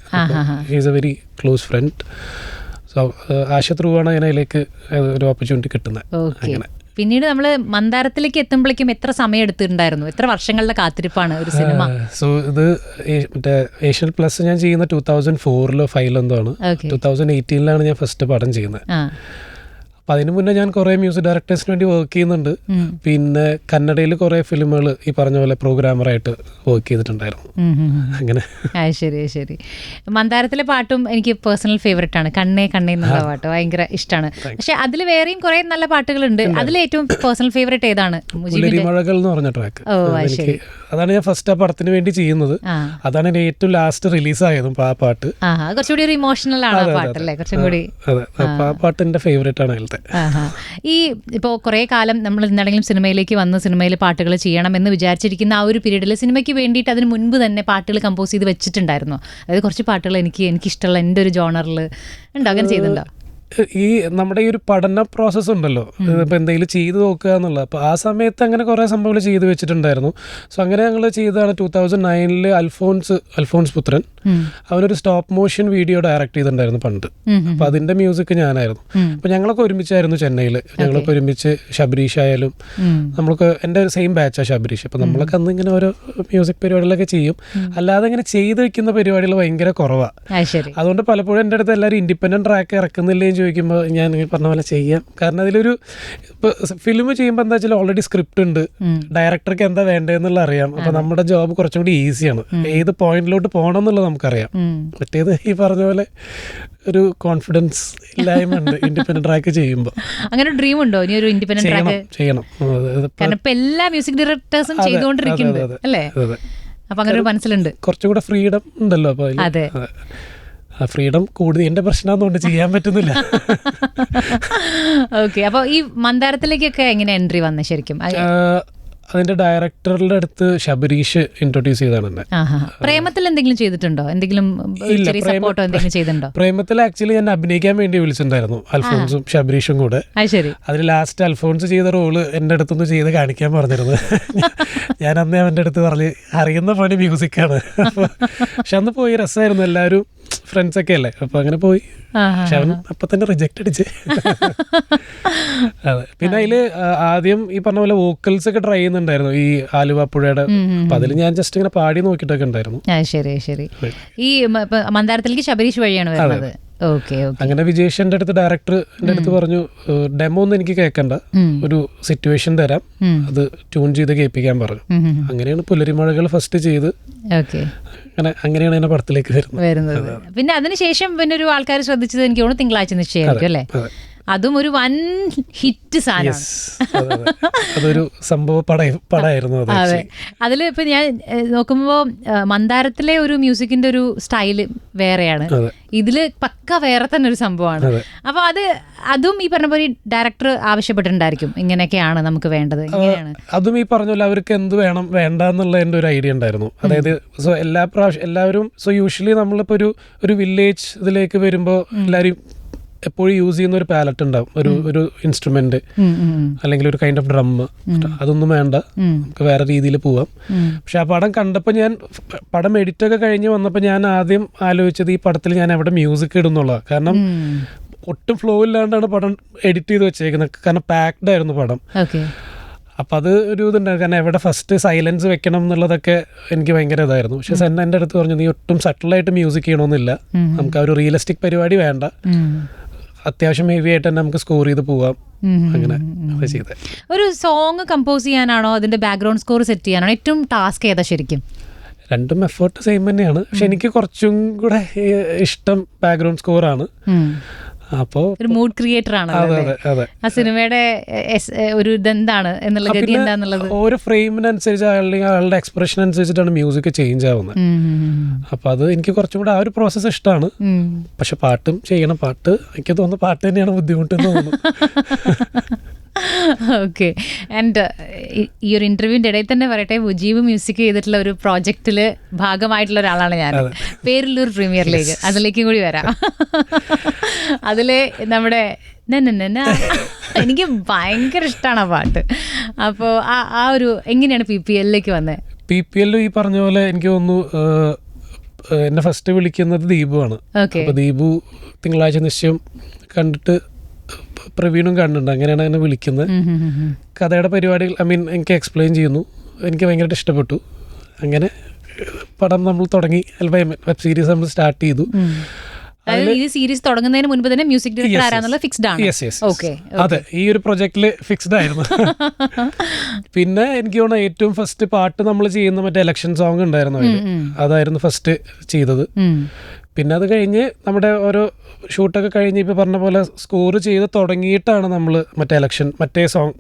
He's A very close friend. So Asha through ആണ് അതിലേക്ക് ഒരു ഓപ്പർച്യൂണിറ്റി കിട്ടുന്നത്. അങ്ങനെ പിന്നീട് നമ്മൾ മന്ദാരത്തിലേക്ക് എത്തുമ്പോഴേക്കും എത്ര സമയം എടുത്തിട്ടുണ്ടായിരുന്നു? എത്ര വർഷങ്ങളുടെ കാത്തിരിപ്പാണ് ഒരു സിനിമ? സോ ഇത് മറ്റേ ഏഷ്യൻ പ്ലസ് ഞാൻ ചെയ്യുന്ന 2004-5 എന്തോ ആണ്. 2018 ഞാൻ ഫസ്റ്റ് പടം ചെയ്യുന്നത്. അപ്പം അതിന് മുന്നേ ഞാൻ കുറേ മ്യൂസിക് ഡയറക്ടേഴ്സിന് വേണ്ടി വർക്ക് ചെയ്യുന്നുണ്ട്. പിന്നെ കന്നഡയിൽ കുറേ ഫിലിമുകൾ ഈ പറഞ്ഞ പോലെ പ്രോഗ്രാമറായിട്ട് വർക്ക് ചെയ്തിട്ടുണ്ടായിരുന്നു. അങ്ങനെ. ശരി ശരി. മന്ദാരത്തിലെ പാട്ടും എനിക്ക് പേഴ്സണൽ ഫേവറേറ്റ് ആണ്. കണ്ണേ കണ്ണേ എന്നുള്ള പാട്ട് ഭയങ്കര ഇഷ്ടമാണ്. പക്ഷെ അതിൽ വേറെയും കുറെ നല്ല പാട്ടുകളുണ്ട്. അതിൽ ഏറ്റവും പേഴ്സണൽ ഫേവറേറ്റ് ഏതാണ്? മഴകൾ എന്ന് പറഞ്ഞ ട്രാക്ക്. അതാണ് ഞാൻ ഫസ്റ്റ് ആ പടത്തിന് വേണ്ടി ചെയ്യുന്നത്. അതാണ് എൻ്റെ ഏറ്റവും ലാസ്റ്റ് റിലീസായതും ആ പാട്ട്. കുറച്ചുകൂടി ഒരു ഇമോഷണൽ ആണ് ആ പാട്ടല്ലേ? കുറച്ചും കൂടി. അതെ, ആ പാട്ട് എൻ്റെ ഫേവറേറ്റ് ആണ് അതിലത്തെ. ഈ ഇപ്പോൾ കുറേ കാലം നമ്മൾ എന്തെങ്കിലും സിനിമയിലേക്ക് വന്ന് സിനിമയിൽ പാട്ടുകൾ ചെയ്യണം എന്ന് വിചാരിച്ചിരിക്കുന്ന ആ ഒരു പീരീഡിൽ സിനിമയ്ക്ക് വേണ്ടിയിട്ട് അതിന് മുൻപ് തന്നെ പാട്ടുകൾ കമ്പോസ് ചെയ്ത് വെച്ചിട്ടുണ്ടായിരുന്നു? അതായത് കുറച്ച് പാട്ടുകൾ എനിക്കിഷ്ടമുള്ള എൻ്റെ ഒരു ജോണറിൽ ഉണ്ടോ, അങ്ങനെ ചെയ്യുന്നുണ്ടോ? ഈ നമ്മുടെ ഈ ഒരു പഠന പ്രോസസ്സ് ഉണ്ടല്ലോ, ഇപ്പം എന്തെങ്കിലും ചെയ്ത് നോക്കുക എന്നുള്ളത്. അപ്പോൾ ആ സമയത്ത് അങ്ങനെ കുറേ സംഭവങ്ങൾ ചെയ്ത് വെച്ചിട്ടുണ്ടായിരുന്നു. സോ അങ്ങനെ ഞങ്ങൾ ചെയ്തതാണ് 2009 അൽഫോൺസ് പുത്രൻ. അവനൊരു സ്റ്റോപ്പ് മോഷൻ വീഡിയോ ഡയറക്റ്റ് ചെയ്തിട്ടുണ്ടായിരുന്നു പണ്ട്. അപ്പോൾ അതിൻ്റെ മ്യൂസിക് ഞാനായിരുന്നു. അപ്പോൾ ഞങ്ങളൊക്കെ ഒരുമിച്ചായിരുന്നു ചെന്നൈയിൽ. ഞങ്ങളൊക്കെ ഒരുമിച്ച് ശബരീഷ് ആയാലും നമ്മൾക്ക് എൻ്റെ സെയിം ബാച്ചാണ് ശബരീഷ്. അപ്പോൾ നമ്മളൊക്കെ അന്ന് ഇങ്ങനെ ഓരോ മ്യൂസിക് പരിപാടികളൊക്കെ ചെയ്യും. അല്ലാതെ ഇങ്ങനെ ചെയ്ത് വെക്കുന്ന പരിപാടികൾ ഭയങ്കര കുറവാണ്. അതുകൊണ്ട് പലപ്പോഴും എൻ്റെ അടുത്ത് എല്ലാവരും ഇൻഡിപെൻഡൻറ്റ് ട്രാക്ക് ഇറക്കുന്നില്ലേ ചോദിക്കുമ്പോൾ ഞാൻ പറഞ്ഞ പോലെ ചെയ്യാം. കാരണം അതിലൊരു ഇപ്പോൾ ഫിലിം ചെയ്യുമ്പോൾ എന്താ വെച്ചാൽ ഓൾറെഡി സ്ക്രിപ്റ്റ് ഉണ്ട്, ഡയറക്ടർക്ക് എന്താ വേണ്ടതെന്നുള്ള അറിയാം. അപ്പോൾ നമ്മുടെ ജോബ് കുറച്ചും കൂടി ഈസിയാണ്. ഏത് പോയിന്റിലോട്ട് പോകണം എന്നുള്ളത് നമുക്കറിയാം. മറ്റേത് ഈ പറഞ്ഞ പോലെ ഒരു കോൺഫിഡൻസ് ഇല്ലായ്മ ഉണ്ട് ഇൻഡിപെൻഡന്റ് ട്രാക്ക് ചെയ്യുമ്പോൾ. അങ്ങനെ ഡ്രീം ഉണ്ടോ ഇനി ഒരു ഇൻഡിപെൻഡന്റ് ട്രാക്ക് ചെയ്യണം? കാരണം ഇപ്പൊ എല്ലാ മ്യൂസിക് ഡയറക്ടേഴ്സും ചെയ്തുകൊണ്ടിരിക്കുന്നത് അല്ലേ? അപ്പൊ അങ്ങനെ ഒരു മനസ്സിലുണ്ട്. കുറച്ചുകൂടെ ഫ്രീഡം ഉണ്ടല്ലോ. അപ്പൊ അതെ, ആ ഫ്രീഡം കൂടുതൽ എൻ്റെ പ്രശ്നമാണെന്നുകൊണ്ട് ചെയ്യാൻ പറ്റുന്നില്ല. ഓക്കെ. അപ്പോൾ ഈ മന്ദാരത്തിലേക്കൊക്കെ എങ്ങനെ എൻട്രി വന്നത് ശരിക്കും? അതിന്റെ ഡയറക്ടറുടെ അടുത്ത് ശബരീഷ് ഇൻട്രൊഡ്യൂസ് ചെയ്താണ് എന്നെ. പ്രേമത്തിൽ എന്തെങ്കിലും ചെയ്തിട്ടുണ്ടോ? എന്തെങ്കിലും സപ്പോർട്ടോ എന്തെങ്കിലും ചെയ്തിട്ടുണ്ടോ? പ്രേമത്തിൽ ആക്ച്വലി ഞാൻ അഭിനയിക്കാൻ വേണ്ടി വിളിച്ചിട്ടുണ്ടായിരുന്നു, അൽഫോൺസും ശബരീഷും കൂടെ. അതിൽ ലാസ്റ്റ് അൽഫോൺസ് ചെയ്ത റോള് എൻ്റെ അടുത്തൊന്ന് ചെയ്ത് കാണിക്കാൻ പറഞ്ഞിരുന്നു. ഞാൻ അന്നേ അവൻ്റെ അടുത്ത് പറഞ്ഞ് അറിയുന്ന പണി മ്യൂസിക്കാണ്. പക്ഷെ അന്ന് പോയി രസമായിരുന്നു, എല്ലാവരും ഫ്രണ്ട്സൊക്കെ അല്ലേ. അപ്പോൾ അങ്ങനെ പോയി. പക്ഷെ അവൻ അപ്പം തന്നെ റിജക്റ്റ് അടിച്ച്. അതെ. പിന്നെ അതിൽ ആദ്യം ഈ പറഞ്ഞ പോലെ വോക്കൽസ് ഒക്കെ ട്രൈ ചെയ്യുന്നുണ്ടായിരുന്നു ഈ ആലുവ പുഴയുടെ. അപ്പം അതിൽ ഞാൻ ജസ്റ്റ് ഇങ്ങനെ പാടി നോക്കിയിട്ടൊക്കെ ഉണ്ടായിരുന്നു. ശരി ശരി. ഈ മന്ദാരത്തിലേക്ക് ശബരീഷ് വഴിയാണ് വരുന്നത്. അങ്ങനെ വിജേഷ് എൻ്റെ അടുത്ത് ഡയറക്ടർ എൻ്റെ അടുത്ത് പറഞ്ഞു, ഡെമോ ഒന്നും എനിക്ക് കേൾക്കണ്ട, ഒരു സിറ്റുവേഷൻ തരാം, അത് ട്യൂൺ ചെയ്ത് കേൾപ്പിക്കാൻ പറഞ്ഞു. അങ്ങനെയാണ് പുലരിമഴകൾ ഫസ്റ്റ് ചെയ്ത്. അങ്ങനെയാണ് എന്നെ പടത്തിലേക്ക് വരുന്നത്. പിന്നെ അതിനുശേഷം പിന്നെ ഒരു ആൾക്കാർ ശ്രദ്ധിച്ചത് എനിക്ക് തോന്നുന്നു തിങ്കളാഴ്ച നിശ്ചയമായിരിക്കും അല്ലേ? അതും ഒരു വൻ ഹിറ്റ് സാധനമാണ്. അതൊരു സംഭവ പടമായിരുന്നു. അതെ. അതിൽ ഇപ്പൊ ഞാൻ നോക്കുമ്പോ മന്ദാരത്തിലെ ഒരു മ്യൂസിക്കിന്റെ ഒരു സ്റ്റൈല് വേറെയാണ്, ഇതില് പക്ക വേറെ തന്നെ ഒരു സംഭവമാണ്. അപ്പൊ അതും ഈ പറഞ്ഞ പോലെ ഡയറക്ടർ ആവശ്യപ്പെട്ടിട്ടുണ്ടായിരിക്കും, ഇങ്ങനെയൊക്കെയാണ് നമുക്ക് വേണ്ടത്, ഇങ്ങനെയാണ്. അതും ഈ പറഞ്ഞ പോലെ അവർക്ക് എന്ത് വേണം വേണ്ട എന്നുള്ള എൻ്റെ ഒരു ഐഡിയ ഉണ്ടായിരുന്നു. അതായത് എല്ലാവരും യൂഷ്വലി നമ്മളിപ്പോ ഒരു വില്ലേജ് ഇതിലേക്ക് വരുമ്പോൾ എല്ലാവരും എപ്പോഴും യൂസ് ചെയ്യുന്ന ഒരു പാലറ്റ് ഉണ്ടാവും, ഒരു ഇൻസ്ട്രുമെന്റ് അല്ലെങ്കിൽ ഒരു കൈൻഡ് ഓഫ് ഡ്രം. അതൊന്നും വേണ്ട, നമുക്ക് വേറെ രീതിയിൽ പോവാം. പക്ഷെ ആ പടം കണ്ടപ്പോൾ പടം എഡിറ്റ് ഒക്കെ കഴിഞ്ഞ് വന്നപ്പോൾ ഞാൻ ആദ്യം ആലോചിച്ചത് ഈ പടത്തിൽ ഞാൻ എവിടെ മ്യൂസിക് ഇടുന്നുള്ളതാണ്. കാരണം ഒട്ടും ഫ്ലോ ഇല്ലാണ്ടാണ് പടം എഡിറ്റ് ചെയ്ത് വെച്ചേക്കുന്നത്. കാരണം പാക്ഡ് ആയിരുന്നു പടം. അപ്പം അത് ഒരു ഇതുണ്ടായിരുന്നു. കാരണം എവിടെ ഫസ്റ്റ് സൈലൻസ് വെക്കണം എന്നുള്ളതൊക്കെ എനിക്ക് ഭയങ്കര ഇതായിരുന്നു. പക്ഷെ സെന്ന എൻ്റെ അടുത്ത് പറഞ്ഞു, നീ ഒട്ടും സട്ടിലായിട്ട് മ്യൂസിക് ചെയ്യണമെന്നില്ല, നമുക്ക് ആ ഒരു റിയലിസ്റ്റിക് പരിപാടി വേണ്ട, അത്യാവശ്യം ഹെവി ആയിട്ട് തന്നെ നമുക്ക് സ്കോർ ചെയ്ത് പോവാം. അങ്ങനെ ചെയ്തത്. ഒരു സോങ് കമ്പോസ് ചെയ്യാനാണോ അതിന്റെ ബാക്ക്ഗ്രൗണ്ട് സ്കോർ സെറ്റ് ചെയ്യാനാണോ ഏറ്റവും ടാസ്ക് ഏതാ ശരിക്കും? രണ്ടും എഫേർട്ട് സെയിം തന്നെയാണ്. പക്ഷെ എനിക്ക് കുറച്ചും കൂടെ ഇഷ്ടം ബാക്ക്ഗ്രൗണ്ട് സ്കോറാണ്. അപ്പോൾ ഒരു മൂഡ് ക്രിയേറ്റർ ആണ് ആ സിനിമയുടെ ഒരു ഇതെന്താണ് എന്നുള്ള ഗതി എന്താന്നുള്ളത്. ഓരോ ഫ്രെയിമിനനുസരിച്ച് ആളുടെ എക്സ്പ്രഷൻ അനുസരിച്ചിട്ടാണ് മ്യൂസിക് ചേഞ്ച് ആവുന്നത്. അപ്പൊ അത് എനിക്ക് കുറച്ചും കൂടെ ആ ഒരു പ്രോസസ്സ് ഇഷ്ടമാണ്. പക്ഷെ പാട്ടും ചെയ്യണം. പാട്ട് എനിക്ക് തോന്നുന്നു പാട്ട് തന്നെയാണ് ബുദ്ധിമുട്ടെന്ന് തോന്നുന്നു. ഓക്കെ. ആൻഡ് ഈ ഒരു ഇന്റർവ്യൂവിൻ്റെ ഇടയിൽ തന്നെ പറയട്ടെ, മുജീബ് മ്യൂസിക് ചെയ്തിട്ടുള്ള ഒരു പ്രോജക്റ്റിൽ ഭാഗമായിട്ടുള്ള ഒരാളാണ് ഞാൻ. പേരില്ലൂർ പ്രീമിയർ ലീഗ്, അതിലേക്കും കൂടി വരാം. അതിലെ നമ്മുടെ എനിക്ക് ഭയങ്കര ഇഷ്ടമാണ് ആ പാട്ട്. അപ്പോൾ ആ ഒരു എങ്ങനെയാണ് PPL വന്നത്? PPL ഈ പറഞ്ഞ പോലെ എനിക്ക് തോന്നുന്നു എന്നെ ഫസ്റ്റ് വിളിക്കുന്നത് ദീപുവാണ്. അപ്പോൾ ദീപു തിങ്കളാഴ്ച നിശ്ചയം കണ്ടിട്ട് പ്രവീണും കണ്ടിട്ടുണ്ട്. അങ്ങനെയാണ് എന്നെ വിളിക്കുന്നത്. കഥയുടെ പരിപാടികൾ എനിക്ക് എക്സ്പ്ലെയിൻ ചെയ്യുന്നു. എനിക്ക് ഭയങ്കരമായിട്ട് ഇഷ്ടപ്പെട്ടു. അങ്ങനെ പടം നമ്മൾ തുടങ്ങി. വെബ് സീരീസ് നമ്മൾ സ്റ്റാർട്ട് ചെയ്തു. അതായത് ഈ സീരീസ് തുടങ്ങുന്നതിന് മുൻപ് തന്നെ മ്യൂസിക് ഡയറക്ടർ ആരാന്നുള്ള ഫിക്സ്ഡ് ആണ്. ഓക്കെ, അതെ, ഈ ഒരു പ്രൊജക്റ്റില് ഫിക്സ്ഡ് ആയിരുന്നു. പിന്നെ എനിക്ക് തോന്നുന്നു ഏറ്റവും ഫസ്റ്റ് പാട്ട് നമ്മൾ ചെയ്യുന്ന മറ്റേ ഇലക്ഷൻ സോങ് ഉണ്ടായിരുന്നു, അതായിരുന്നു ഫസ്റ്റ് ചെയ്തത്. പിന്നെ അത് കഴിഞ്ഞ് നമ്മുടെ ഓരോ ഷൂട്ടൊക്കെ കഴിഞ്ഞ് ഇപ്പൊ പറഞ്ഞ പോലെ സ്കോർ ചെയ്ത് തുടങ്ങിയിട്ടാണ് നമ്മൾ മറ്റേ ഇലക്ഷൻ മറ്റേ സോങ്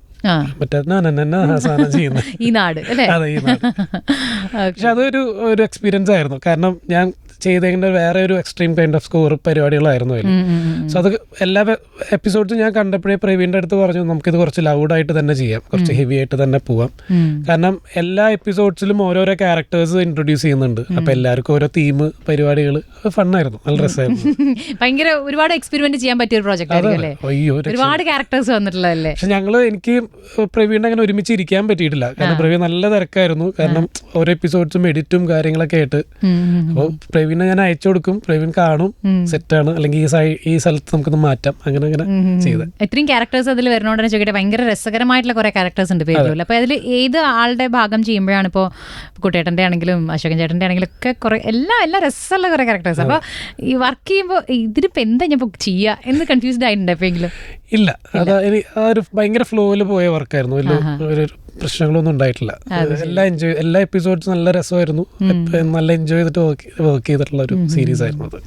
മറ്റേ സാധനം ചെയ്യുന്നത്. ഈ നാട് അല്ലേ? അതെ, ഈ നാട്. പക്ഷെ അതൊരു എക്സ്പീരിയൻസ് ആയിരുന്നു. കാരണം ഞാൻ ചെയ്തതിൻ്റെ വേറെ ഒരു എക്സ്ട്രീം കൈൻഡ് ഓഫ് സ്കോർ പരിപാടികളായിരുന്നു അതിൽ. സോ അത് എല്ലാ എപ്പിസോഡ്സും ഞാൻ കണ്ടപ്പോഴേ പ്രവീണിൻ്റെ അടുത്ത് പറഞ്ഞു നമുക്കിത് കുറച്ച് ലൗഡായിട്ട് തന്നെ ചെയ്യാം, കുറച്ച് ഹെവി ആയിട്ട് തന്നെ പോവാം. കാരണം എല്ലാ എപ്പിസോഡ്സിലും ഓരോരോ ക്യാരക്ടേഴ്സ് ഇൻട്രൊഡ്യൂസ് ചെയ്യുന്നുണ്ട്. അപ്പം എല്ലാവർക്കും ഓരോ തീം പരിപാടികൾ ഫണ്ണായിരുന്നു, നല്ല രസമായിരുന്നു. ഭയങ്കര ഒരുപാട് എക്സ്പെരിമെന്റ് ചെയ്യാൻ പറ്റിയ ഒരു പ്രോജക്റ്റ് ആയിരുന്നു അല്ലേ? ഒരുപാട് ക്യാരക്ടേഴ്സ് വന്നിട്ടുള്ളതല്ലേ? പക്ഷെ എനിക്ക് പ്രവീണിനെ അങ്ങനെ ഒരുമിച്ച് ഇരിക്കാൻ പറ്റിയിട്ടില്ല. കാരണം പ്രവീൺ നല്ല തിരക്കായിരുന്നു. കാരണം ഓരോ എപ്പിസോഡ്സും എഡിറ്റും കാര്യങ്ങളൊക്കെ ആയിട്ട്. അപ്പോൾ പ്രവീണിനെ ഞാൻ അയച്ചു കൊടുക്കും, പ്രവീൺ കാണും, സെറ്റാണ്, അല്ലെങ്കിൽ ഈ സ്ഥലത്ത് നമുക്കൊന്ന് മാറ്റാം, അങ്ങനെ ചെയ്ത്. ഇത്രയും ക്യാരക്ടേഴ്സ് അതിൽ വരുന്നോണ്ടെന്ന് ചോദിക്കട്ടെ, ഭയങ്കര രസകരമായിട്ടുള്ള കുറെ ക്യാരക്ടേഴ്സ് ഉണ്ട് പേരിൽ. അപ്പോൾ അതിൽ ഏത് ആളുടെ ഭാഗം ചെയ്യുമ്പോഴാണ് ഇപ്പോൾ കുട്ടേട്ടൻ്റെ ആണെങ്കിലും അശോകൻ ചേട്ടൻ്റെ ആണെങ്കിലും ഒക്കെ കുറെ എല്ലാ രസമുള്ള കുറെ ക്യാരക്ടേഴ്സ്. അപ്പോൾ ഈ വർക്ക് ചെയ്യുമ്പോൾ ഇതിനിപ്പോൾ എന്താ ഞാൻ ഇപ്പോൾ ചെയ്യുക എന്ന് കൺഫ്യൂസ്ഡ് ആയിട്ടുണ്ട് എപ്പോഴെങ്കിലും? ഇല്ല, അത് ഒരു ഭയങ്കര ഫ്ലോയിൽ പോയ വർക്കായിരുന്നു. ഒരു പ്രശ്നങ്ങളൊന്നും ഉണ്ടായിട്ടില്ല. എല്ലാ എപ്പിസോഡ്സും നല്ല രസമായിരുന്നു. നല്ല എൻജോയ് ചെയ്തിട്ട് വർക്ക് ചെയ്തിട്ടുള്ള ഒരു സീരീസ് ആയിരുന്നു അത്.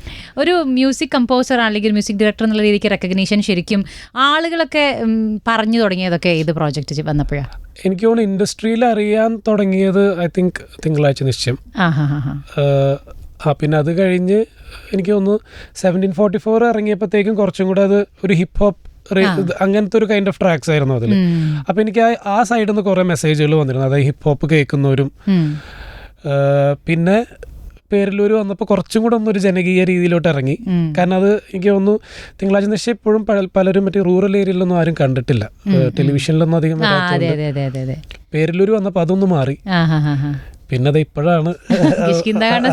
ഒരു മ്യൂസിക് കമ്പോസർ അല്ലെങ്കിൽ മ്യൂസിക് ഡയറക്ടർ എന്നുള്ള രീതിക്ക് റെക്കഗ്നീഷൻ ശരിക്കും ആളുകളൊക്കെ പറഞ്ഞു തുടങ്ങിയതൊക്കെ ഏത് പ്രോജക്റ്റ് വന്നപ്പോഴാണ്? എനിക്ക് തോന്നുന്നു ഇൻഡസ്ട്രിയിൽ അറിയാൻ തുടങ്ങിയത് ഐ തിങ്ക് തിങ്കളാഴ്ച നിശ്ചയം. പിന്നെ അത് കഴിഞ്ഞ് എനിക്ക് തോന്നുന്നു 1744 ഇറങ്ങിയപ്പോഴത്തേക്കും കുറച്ചും കൂടെ അത് ഒരു ഹിപ്പ് ഹോപ്പ് അങ്ങനത്തെ ഒരു കൈൻഡ് ഓഫ് ട്രാക്സ് ആയിരുന്നു അതിൽ. അപ്പം എനിക്ക് ആ സൈഡിൽ നിന്ന് കുറേ മെസ്സേജുകൾ വന്നിരുന്നു, അതായത് ഹിപ്പ് ഹോപ്പ് കേൾക്കുന്നവരും. പിന്നെ പേരിലൂർ വന്നപ്പോൾ കുറച്ചും കൂടെ ഒന്നൊരു ജനകീയ രീതിയിലോട്ട് ഇറങ്ങി. കാരണം അത് എനിക്ക് തോന്നുന്നു തിങ്കളാഴ്ച നിശ്ചയം ഇപ്പോഴും പലരും മറ്റേ റൂറൽ ഏരിയയിലൊന്നും ആരും കണ്ടിട്ടില്ല, ടെലിവിഷനിലൊന്നും അധികം. പേരിലൂർ വന്നപ്പോൾ അതൊന്നും മാറി. പിന്നെ അത് ഇപ്പോഴാണ്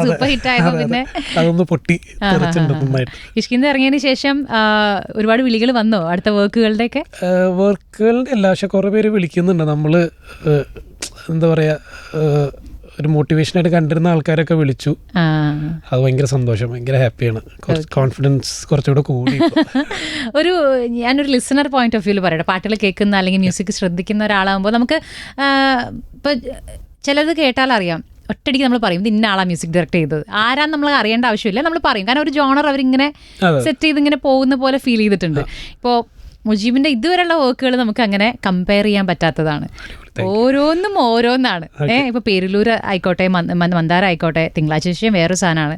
സൂപ്പർ ഹിറ്റ് ആയത്. പിന്നെ അതൊന്ന് പൊട്ടി തെറിച്ചിട്ടുണ്ട്. കിഷ്കിന്ദ ഇറങ്ങിയതിന് ശേഷം ഒരുപാട് വിളികൾ വന്നോ അടുത്ത വർക്കുകളുടെ ഒക്കെ? വർക്കുകളുടെ അല്ല, പക്ഷെ കുറെ പേര് വിളിക്കുന്നുണ്ട്. നമ്മള് എന്താ പറയാ, ഒരു മോട്ടിവേഷനായിട്ട് കണ്ടിരുന്ന ആൾക്കാരൊക്കെ വിളിച്ചു. അത് ഭയങ്കര സന്തോഷം, ഭയങ്കര ഹാപ്പിയാണ്. കോൺഫിഡൻസ് കുറച്ചുകൂടെ കൂടി. ഞാനൊരു ലിസണർ പോയിന്റ് ഓഫ് വ്യൂല് പറയട്ടെ, പാട്ടുകൾ കേൾക്കുന്ന അല്ലെങ്കിൽ മ്യൂസിക് ശ്രദ്ധിക്കുന്ന ഒരാളാകുമ്പോൾ നമുക്ക് ഇപ്പം ചിലത് കേട്ടാൽ അറിയാം, ഒറ്റയടിക്ക് നമ്മൾ പറയും ഇത് ഇന്ന ആളാണ് മ്യൂസിക് ഡയറക്ട് ചെയ്തത്. ആരാന്ന് നമ്മൾ അറിയേണ്ട ആവശ്യമില്ല, നമ്മൾ പറയും. കാരണം ഒരു ജോണർ അവരിങ്ങനെ സെറ്റ് ചെയ്ത് ഇങ്ങനെ പോകുന്ന പോലെ ഫീൽ ചെയ്തിട്ടുണ്ട്. ഇപ്പോൾ മുജീബിൻ്റെ ഇതുവരെയുള്ള വർക്കുകൾ നമുക്ക് അങ്ങനെ കമ്പയർ ചെയ്യാൻ പറ്റാത്തതാണ്. ഓരോന്നും ഓരോന്നാണ്. ഇപ്പോൾ പേരിലൂർ ആയിക്കോട്ടെ, മന്ദാര ആയിക്കോട്ടെ, തിങ്കളാഴ്ച നിശ്ചയം വേറൊരു സാധനമാണ്.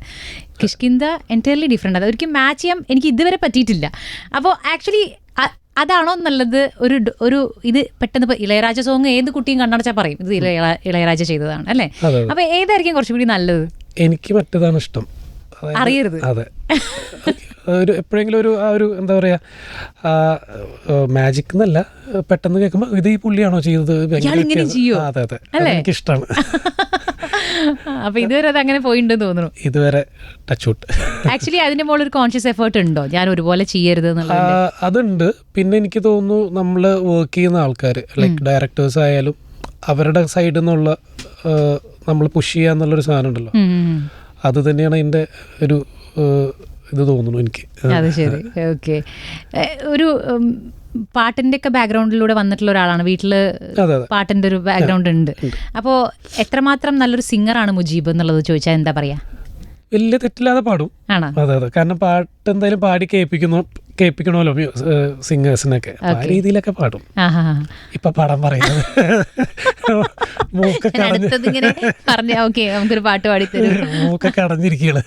Kishkinda entirely different. അത് ഒരിക്കലും മാച്ച് ചെയ്യാൻ എനിക്ക് ഇതുവരെ പറ്റിയിട്ടില്ല. അപ്പോൾ ആക്ച്വലി അതാണോ നല്ലത്? ഒരു ഇത് പെട്ടെന്ന് ഇപ്പോൾ ഇളയരാജ സോങ് ഏത് കുട്ടിയും കണ്ണടച്ചാൽ പറയും ഇത് ഇളയരാജ ചെയ്തതാണ് അല്ലേ? അപ്പോൾ ഏതായിരിക്കും കുറച്ചുകൂടി നല്ലത്? എനിക്ക് മറ്റേതാണ് ഇഷ്ടം. അറിയരുത്. അതെ, എപ്പോഴെങ്കിലും ഒരു എന്താ പറയാ, മാജിക് എന്നല്ല, പെട്ടെന്ന് കേൾക്കുമ്പോൾ ഇത് ഈ പുള്ളിയാണോ ചെയ്തത്? അതെ അതെ, എനിക്കിഷ്ടമാണ്. അപ്പൊ ഇതുവരെ അത് അങ്ങനെ പോയിട്ടുണ്ടെന്ന് തോന്നുന്നു. ഇതുവരെ ടച്ച് ഔട്ട്. ആക്ച്വലി അതിന്റെ മുകളിൽ ഒരു കോൺഷ്യസ് എഫേർട്ട് ഉണ്ടോ, ഞാൻ ഒരുപോലെ ചെയ്യരുത് എന്നുള്ളത്? അതുണ്ട്. പിന്നെ എനിക്ക് തോന്നുന്നു നമ്മൾ വർക്ക് ചെയ്യുന്ന ആൾക്കാർ ലൈക്ക് ഡയറക്ടേഴ്സ് ആയാലും അവരുടെ സൈഡിൽ നിന്നുള്ള നമ്മൾ പുഷ് ചെയ്യാന്നുള്ളൊരു സാധനം ഉണ്ടല്ലോ, അത് തന്നെയാണ് എൻ്റെ ഒരു ഇത് തോന്നുന്നു എനിക്ക്. അത് ശരി, ഓക്കെ. ഒരു പാട്ടിന്റെ ഒക്കെ ബാക്ക്ഗ്രൗണ്ടിലൂടെ വന്നിട്ടുള്ള ഒരാളാണ്, വീട്ടില് പാട്ടിന്റെ ഒരു ബാക്ക്ഗ്രൗണ്ട് ഉണ്ട്. അപ്പോൾ എത്രമാത്രം നല്ലൊരു സിംഗറാണ് മുജീബ് എന്നുള്ളത് ചോദിച്ചാൽ എന്താ പറയാ? വലിയ തെറ്റില്ലാതെ പാടും. അതെ അതെ, കാരണം പാട്ട് എന്തായാലും പാടി കേൾപ്പിക്കണമല്ലോ സിംഗേഴ്സിനൊക്കെ. ആ രീതിയിലൊക്കെ പാടും. ഇപ്പൊ പാടാൻ പറയുന്നത് മൂക്കൊക്കെ നമുക്കൊരു പാട്ട് പാടിത്തരും. മൂക്കൊക്കെ അടഞ്ഞിരിക്കുകയാണ്.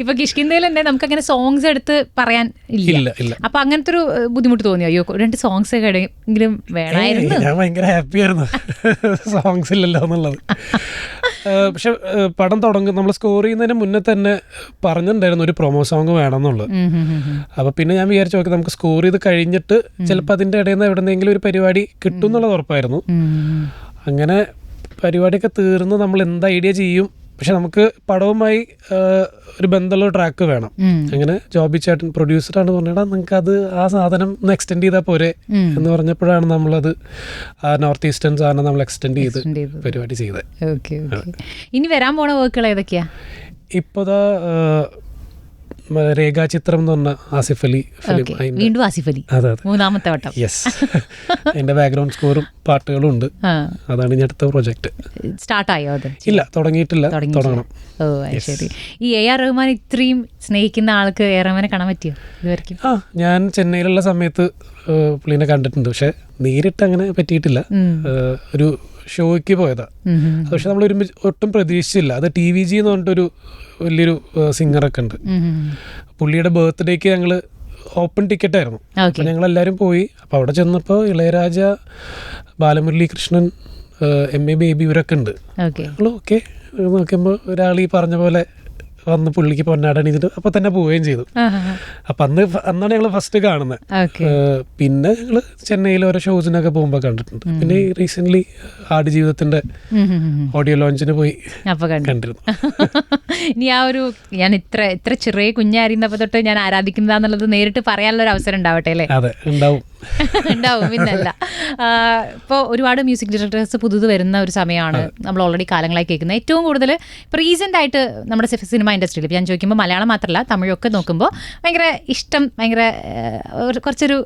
ഇപ്പൊ കിഷ്കിന്ദയിൽ തന്നെ നമുക്കങ്ങനെ സോങ്സ് എടുത്ത് പറയാൻ ഇല്ല. അപ്പൊ അങ്ങനത്തെ ഒരു ബുദ്ധിമുട്ട് തോന്നിയോ? അയ്യോ 2 സോങ്സ് എങ്കിലും വേണമായിരുന്നു. ഞാൻ ഭയങ്കര ഹാപ്പി ആയിരുന്നു സോങ്സ് ഇല്ലല്ലോ എന്നുള്ളത്. പക്ഷെ പടം നമ്മൾ സ്കോർ ചെയ്യുന്നതിന് മുന്നേ തന്നെ പറഞ്ഞിട്ടുണ്ടായിരുന്നു ഒരു പ്രൊമോ സോങ് വേണമെന്നുള്ളത്. അപ്പൊ പിന്നെ ഞാൻ വിചാരിച്ചു നോക്കി നമുക്ക് സ്കോർ ചെയ്ത് കഴിഞ്ഞിട്ട് ചിലപ്പോൾ അതിൻ്റെ ഇടയിൽ നിന്ന് എവിടെന്നെങ്കിലും ഒരു പരിപാടി കിട്ടും എന്നുള്ളത് ഉറപ്പായിരുന്നു. അങ്ങനെ പരിപാടിയൊക്കെ തീർന്ന് നമ്മൾ എന്ത് ഐഡിയ ചെയ്യും, പക്ഷെ നമുക്ക് പടവുമായി ഒരു ബന്ധമുള്ള ട്രാക്ക് വേണം. അങ്ങനെ ജോബി ചേട്ടൻ പ്രൊഡ്യൂസറാണ് പറഞ്ഞാൽ നിങ്ങൾക്ക് അത് ആ സാധനം ഒന്ന് എക്സ്റ്റെൻഡ് ചെയ്താൽ പോരെ എന്ന് പറഞ്ഞപ്പോഴാണ് നമ്മളത് ആ നോർത്ത് ഈസ്റ്റേൺ സാധനം നമ്മൾ എക്സ്റ്റെൻഡ് ചെയ്ത് പരിപാടി ചെയ്തത്. ഇനി വരാൻ പോണ വർക്കുകൾ ഏതൊക്കെയാ? ഇപ്പോഴാ രേഖാചിത്രം എന്ന് പറഞ്ഞ ആസിഫ് അലി ഫിലിം. വീണ്ടും ആസിഫ് അലി, അതെ അതെ, മൂന്നാമത്തെ വട്ടം. യെസ്. അതിൻ്റെ ബാക്ക്ഗ്രൗണ്ട് സ്കോറും പാട്ടുകളും ഉണ്ട്. അതാണ് ഇനി അടുത്ത പ്രൊജക്ട്. സ്റ്റാർട്ടായോ അത്? ഇല്ല, തുടങ്ങിയിട്ടില്ല, തുടങ്ങണം. ഓ ശരി. ഈ AR റഹ്മാൻ ഇത്രയും സ്നേഹിക്കുന്ന ആൾക്ക് AR റഹ്മാനെ കാണാൻ പറ്റിയോ ഇതുവരെയ്ക്കും? ഞാൻ ചെന്നൈയിലുള്ള സമയത്ത് പുള്ളീനെ കണ്ടിട്ടുണ്ട്, പക്ഷെ നേരിട്ട് അങ്ങനെ പറ്റിയിട്ടില്ല. ഒരു ഷോയ്ക്ക് പോയതാ. പക്ഷെ നമ്മൾ ഒട്ടും പ്രതീക്ഷിച്ചില്ല. അത് TVG എന്ന് പറഞ്ഞിട്ടൊരു വലിയൊരു സിംഗറൊക്കെ ഉണ്ട്. പുള്ളിയുടെ ബർത്ത്ഡേക്ക് ഞങ്ങൾ ഓപ്പൺ ടിക്കറ്റ് ആയിരുന്നു. അപ്പോൾ ഞങ്ങളെല്ലാവരും പോയി. അപ്പോൾ അവിടെ ചെന്നപ്പോൾ ഇളയരാജ, ബാലമുരളി കൃഷ്ണൻ, MA ബേബി ഇവരൊക്കെ ഉണ്ട്. ഞങ്ങൾ ഓക്കെ നോക്കുമ്പോൾ ഒരാൾ ഈ പറഞ്ഞ പോലെ വന്ന് പുള്ളിക്ക് പൊന്നാടണിച്ചിട്ട് അപ്പം തന്നെ പോവുകയും ചെയ്തു. അപ്പം അന്നാണ് ഞങ്ങൾ ഫസ്റ്റ് കാണുന്നത്. പിന്നെ ഞങ്ങൾ ചെന്നൈയിൽ ഓരോ ഷോസിനൊക്കെ പോകുമ്പോൾ കണ്ടിട്ടുണ്ട്. പിന്നെ റീസെൻ്റ്ലി ആടുജീവിതത്തിൻ്റെ ഓഡിയോ ലോഞ്ചിന് പോയി കണ്ടിരുന്നു. ഇനി ആ ഒരു ഞാൻ ഇത്ര ചെറിയ കുഞ്ഞായിരുന്നപ്പോൾ തൊട്ട് ഞാൻ ആരാധിക്കുന്നതാന്നുള്ളത് നേരിട്ട് പറയാനുള്ള ഒരു അവസരം ഉണ്ടാവട്ടെ അല്ലേ? അതെ, ഉണ്ടാവും. പിന്നല്ല. ഇപ്പോൾ ഒരുപാട് മ്യൂസിക് ഡയറക്ടേഴ്സ് പുതുത് വരുന്ന ഒരു സമയമാണ്. നമ്മൾ ഓൾറെഡി കാലങ്ങളായി കേൾക്കുന്നത്. ഏറ്റവും കൂടുതൽ ഇപ്പോൾ റീസെൻ്റ് ആയിട്ട് നമ്മുടെ സിനിമ ഇൻഡസ്ട്രിയിൽ ഇപ്പോൾ ഞാൻ ചോദിക്കുമ്പോൾ മലയാളം മാത്രമല്ല തമിഴൊക്കെ നോക്കുമ്പോൾ ഭയങ്കര ഇഷ്ടം, ഭയങ്കര കുറച്ചൊരു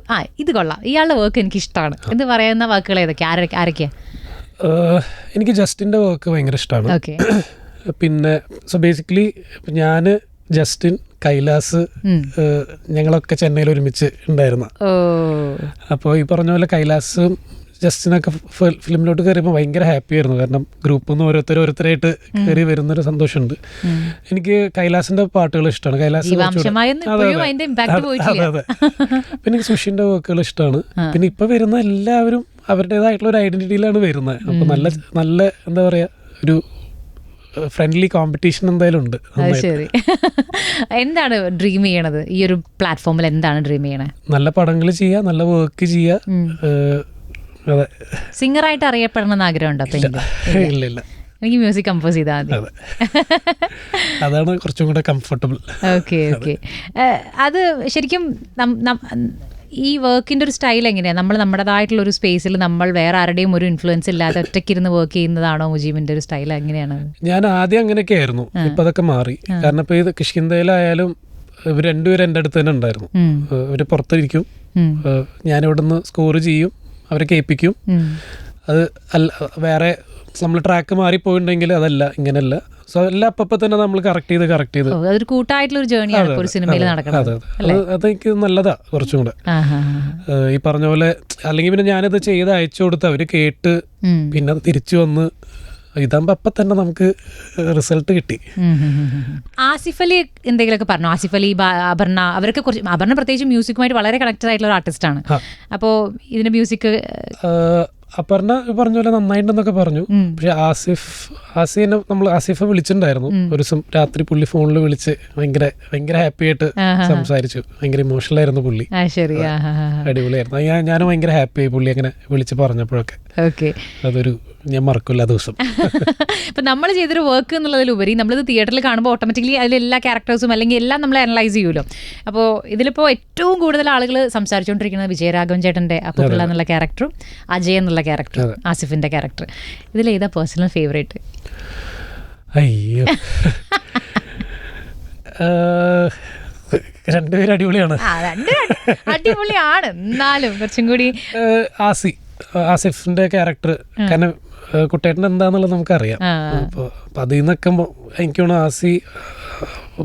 ഇത് കൊള്ളാം, ഇയാളുടെ വർക്ക് എനിക്ക് ഇഷ്ടമാണ് എന്ന് പറയുന്ന വാക്കുകൾ ഏതൊക്കെ, ആരൊക്കെയാണ്? എനിക്ക് ജസ്റ്റിൻ്റെ വർക്ക് ഭയങ്കര ഇഷ്ടമാണ്. ഓക്കെ. പിന്നെ ബേസിക്കലി ഞാൻ, ജസ്റ്റിൻ, കൈലാസ്, ഞങ്ങളൊക്കെ ചെന്നൈയിൽ ഒരുമിച്ച് ഉണ്ടായിരുന്നു. അപ്പോൾ ഈ പറഞ്ഞ പോലെ കൈലാസും ജസ്റ്റിനൊക്കെ ഫിലിമിലോട്ട് കയറിയപ്പോൾ ഭയങ്കര ഹാപ്പി ആയിരുന്നു. കാരണം ഗ്രൂപ്പിൽ നിന്ന് ഓരോരുത്തരായിട്ട് കയറി വരുന്നൊരു സന്തോഷമുണ്ട്. എനിക്ക് കൈലാസിന്റെ പാട്ടുകൾ ഇഷ്ടമാണ്. കൈലാസ്, അതെ അതെ. പിന്നെ എനിക്ക് സുഷിന്റെ വർക്കുകൾ ഇഷ്ടമാണ്. പിന്നെ ഇപ്പൊ വരുന്ന എല്ലാവരും അവരുടേതായിട്ടുള്ള ഒരു ഐഡന്റിറ്റിയിലാണ് വരുന്നത്. അപ്പോൾ നല്ല എന്താ പറയാ, ഒരു ഫ്രണ്ട്ലി കോമ്പറ്റീഷൻ എന്തായാലും ഉണ്ട്. ശരി. എന്താണ് ഡ്രീം ചെയ്യണത് ഈ ഒരു പ്ലാറ്റ്ഫോമിൽ? എന്താണ് ഡ്രീം ചെയ്യണത്? നല്ല പടങ്ങൾ ചെയ്യുക, നല്ല വർക്ക് ചെയ്യുക. അതെ. സിംഗറായിട്ട് അറിയപ്പെടണമെന്ന് ആഗ്രഹമുണ്ടോ? ഇല്ല ഇല്ല, എനിക്ക് മ്യൂസിക് കമ്പോസ് ചെയ്താൽ മതി. അതാണ് കുറച്ചും കൂടെ കംഫർട്ടബിൾ. Okay okay. അത് ശരിക്കും ഈ വർക്കിൻ്റെ ഒരു സ്റ്റൈൽ എങ്ങനെയാണ്? നമ്മൾ നമ്മുടേതായിട്ടുള്ള ഒരു സ്പേസിൽ നമ്മൾ വേറെ ആരുടെയും ഒരു ഇൻഫ്ലുവൻസ് ഇല്ലാതെ ഒറ്റയ്ക്കിരുന്ന് വർക്ക് ചെയ്യുന്നതാണോ മുജീബിൻ്റെ ഒരു സ്റ്റൈൽ? എങ്ങനെയാണ്? ഞാൻ ആദ്യം അങ്ങനെയൊക്കെ ആയിരുന്നു. ഇപ്പം അതൊക്കെ മാറി. കാരണം ഇപ്പോൾ ഇത് കിഷ്കിന്ധയിലായാലും ഇവർ രണ്ടുപേരും എൻ്റെ അടുത്ത് തന്നെ ഉണ്ടായിരുന്നു. ഇവർ പുറത്തിരിക്കും, ഞാനിവിടെ നിന്ന് സ്കോർ ചെയ്യും, അവരെ കേൾപ്പിക്കും. അത് വേറെ നമ്മൾ ട്രാക്ക് മാറിപ്പോയിട്ടുണ്ടെങ്കിൽ അതല്ല, ഇങ്ങനെയല്ല. സോ എല്ലാം അപ്പം തന്നെ നമ്മൾ കറക്റ്റ് ചെയ്ത് അതൊരു കൂട്ടായിട്ടുള്ള ഒരു ജേർണിയാണ് ഒരു സിനിമയിൽ നടക്കുന്നത്. അതെനിക്ക് നല്ലതാ കുറച്ചും കൂടെ. ഈ പറഞ്ഞ പോലെ അല്ലെങ്കിൽ പിന്നെ ഞാനിത് ചെയ്ത് അയച്ചു കൊടുത്ത് അവര് കേട്ട് പിന്നെ അത് തിരിച്ചു വന്ന് ഇതാകുമ്പോൾ അപ്പം തന്നെ നമുക്ക് റിസൾട്ട് കിട്ടി. ആസിഫ് അലി എന്തെങ്കിലുമൊക്കെ പറഞ്ഞു? ആസിഫ് അലി, അപർണ, അവരൊക്കെ കുറച്ച്, അപർണ പ്രത്യേകിച്ച് മ്യൂസിക്കുമായിട്ട് വളരെ കണക്റ്റഡ് ആയിട്ടുള്ള ഒരു ആർട്ടിസ്റ്റാണ്. അപ്പോൾ ഇതിന്റെ മ്യൂസിക് അപർണ പറഞ്ഞ പോലെ നന്നായിട്ടുണ്ടെന്നൊക്കെ പറഞ്ഞു. പക്ഷെ ആസിഫിനെ നമ്മൾ ആസിഫ് വിളിച്ചിട്ടുണ്ടായിരുന്നു ഒരു ദിവസം രാത്രി. പുള്ളി ഫോണിൽ വിളിച്ച് ഭയങ്കര ഹാപ്പി ആയിട്ട് സംസാരിച്ചു. ഭയങ്കര ഇമോഷണൽ ആയിരുന്നു പുള്ളി. അടിപൊളിയായിരുന്നു. ഞാനും ഭയങ്കര ഹാപ്പി ആയി പുള്ളി അങ്ങനെ വിളിച്ച് പറഞ്ഞപ്പോഴൊക്കെ. അതൊരു ഞാൻ മറക്കില്ല ദിവസം. ഇപ്പം നമ്മൾ ചെയ്തൊരു വർക്ക് എന്നുള്ളതിലുപരി നമ്മളിത് തിയേറ്ററിൽ കാണുമ്പോൾ ഓട്ടോമാറ്റിക്കലി അതിലെല്ലാ ക്യാരക്ടേഴ്സും അല്ലെങ്കിൽ എല്ലാം നമ്മൾ അനലൈസ് ചെയ്യുമല്ലോ. അപ്പോൾ ഇതിലിപ്പോൾ ഏറ്റവും കൂടുതൽ ആളുകൾ സംസാരിച്ചുകൊണ്ടിരിക്കുന്നത് വിജയരാഘവൻ ചേട്ടൻ്റെ അപ്പുപിള്ള എന്നുള്ള ക്യാരക്ടറും അജയ് എന്നുള്ള ക്യാരക്ടറും ആസിഫിൻ്റെ ക്യാരക്ടർ. ഇതിലേതാ പേഴ്സണൽ ഫേവറേറ്റ്? അയ്യോ, രണ്ടുപേരും അടിപൊളിയാണ്. അടിപൊളിയാണ്, എന്നാലും കുറച്ചും കൂടി ആസിഫിന്റെ ക്യാരക്ടർ. കാരണം കുട്ടേട്ടൻ എന്താന്നുള്ളത് നമുക്കറിയാം. അപ്പോൾ അതിൽ നിന്നൊക്കെ എനിക്ക് തോന്നുന്നു ആസി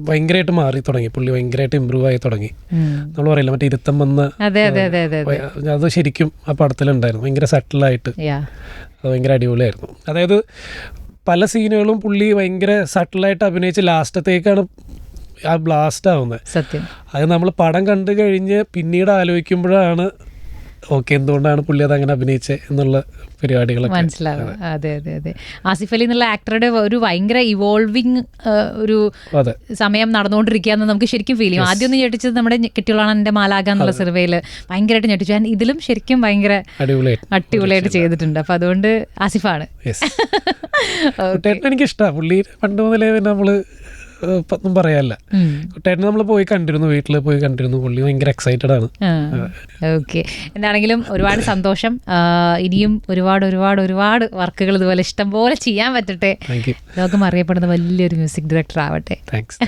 ഭയങ്കരമായിട്ട് മാറി തുടങ്ങി. പുള്ളി ഭയങ്കരമായിട്ട് ഇമ്പ്രൂവ് ആയി തുടങ്ങി. നമ്മൾ പറയില്ല മറ്റേ ഇരുത്തം വന്ന, അത് ശരിക്കും ആ പടത്തിലുണ്ടായിരുന്നു. ഭയങ്കര സട്ടിലായിട്ട് അത് ഭയങ്കര അടിപൊളിയായിരുന്നു. അതായത് പല സീനുകളും പുള്ളി ഭയങ്കര സട്ടിലായിട്ട് അഭിനയിച്ച് ലാസ്റ്റത്തേക്കാണ് ആ ബ്ലാസ്റ്റ് ആവുന്നത്. സത്യം. അത് നമ്മൾ പടം കണ്ടു കഴിഞ്ഞ് പിന്നീട് ആലോചിക്കുമ്പോഴാണ് ഓക്കെ എന്തുകൊണ്ടാണ് പുള്ളി അത് അങ്ങനെ അഭിനയിച്ചത് എന്നുള്ള പരിപാടികളൊക്കെ മനസ്സിലാവും. അതെ അതെ അതെ. ആസിഫ് അലി എന്നുള്ള ആക്ടറുടെ ഒരു ഭയങ്കര ഇവോൾവിങ് ഒരു സമയം നടന്നുകൊണ്ടിരിക്കുകയെന്ന് നമുക്ക് ശരിക്കും ഫീൽ ചെയ്യും. ആദ്യം ഒന്ന് ഞെട്ടിച്ചത് നമ്മുടെ കെട്ടിയോളാണ് എൻ്റെ മാലാക എന്നുള്ള സിനിമയിൽ ഭയങ്കരമായിട്ട് ഞെട്ടിച്ചു. ഞാൻ ഇതിലും ശരിക്കും ഭയങ്കര അടിപൊളിയായിട്ട് ചെയ്തിട്ടുണ്ട്. അപ്പം അതുകൊണ്ട് ആസിഫാണ്. എനിക്കിഷ്ടമാണ് പുള്ളി പണ്ട് മുതലേ. നമ്മള് ഒന്നും പറയാല്ല. കുട്ടേട്ടനെ നമ്മൾ പോയി കണ്ടിരുന്നു, വീട്ടിൽ പോയി കണ്ടിരുന്നു. പുള്ളി ഭയങ്കര എക്സൈറ്റഡ് ആണ്. ഓക്കെ. എന്താണെങ്കിലും ഒരുപാട് സന്തോഷം. ഇനിയും ഒരുപാട് വർക്കുകൾ ഇതുപോലെ ഇഷ്ടം പോലെ ചെയ്യാൻ പറ്റട്ടെ. ലോകം അറിയപ്പെടുന്ന വലിയൊരു മ്യൂസിക് ഡയറക്ടർ ആവട്ടെ. താങ്ക്സ്.